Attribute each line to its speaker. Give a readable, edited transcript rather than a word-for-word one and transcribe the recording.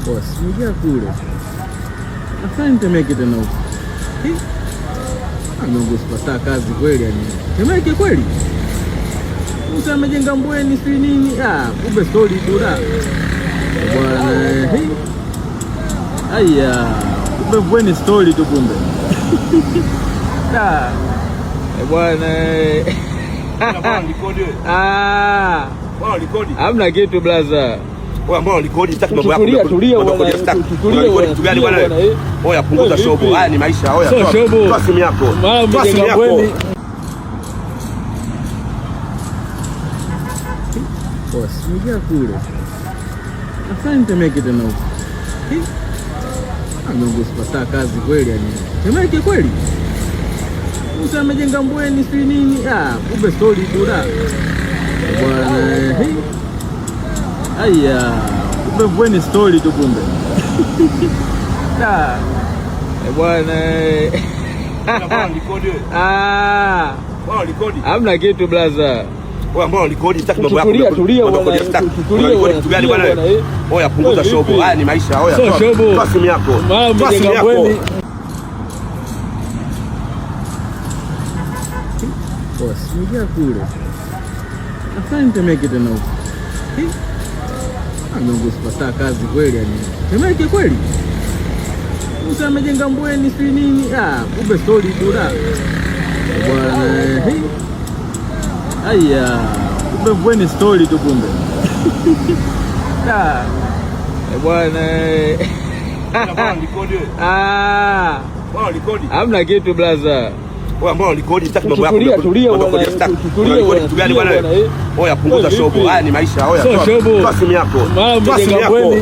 Speaker 1: Ingia kule. Afanye Temeke tena huko. Mungu sipata kazi kweli yani. Temeke kweli? Musa amejenga mbweni si nini? Kumbe story tu da. Bwana. Aya, kumbe mbweni story tu kumbe. Da. Bwana.
Speaker 2: Bwana likodi wewe. Bwana likodi.
Speaker 1: Hamna kitu blaza.
Speaker 2: Wewe ambao likodi sitaki mambo yako.
Speaker 1: Tulia
Speaker 2: Tulia kitu gani bwana? Oya punguza shobo. Haya ni maisha. Oya toa simu yako. Toa simu yako.
Speaker 1: Ingia kule. Afanye Temeke tena huko. Mungu sipata kazi kweli yani. Temeke kweli? Musa amejenga mbweni si nini? Kumbe story tu da. Bwana. Aya, kumbe mbweni story tu kumbe. Da. Bwana.
Speaker 2: Bwana likodi wewe. Bwana likodi.
Speaker 1: Hamna kitu blaza.
Speaker 2: Wewe ambao likodi sitaki mambo yako.
Speaker 1: Tulia
Speaker 2: kitu gani bwana? Oya punguza shobo. Haya ni maisha. Oya toa simu yako. Toa simu yako.
Speaker 1: Ingia kule. Afanye Temeke tena huko. Mungu sipata kazi kweli yani. Temeke kweli? Musa amejenga mbweni si nini? Kumbe story tu da. Bwana. Aya, kumbe mbweni story tu kumbe. Da. Bwana.
Speaker 2: Bwana likodi wewe. Bwana likodi.
Speaker 1: Hamna kitu blaza.
Speaker 2: Wewe ambao likodi sitaki mambo yako.
Speaker 1: Tulia
Speaker 2: kitu gani bwana? Oya punguza shobo. Haya ni maisha. Oya toa simu yako. Toa simu yako.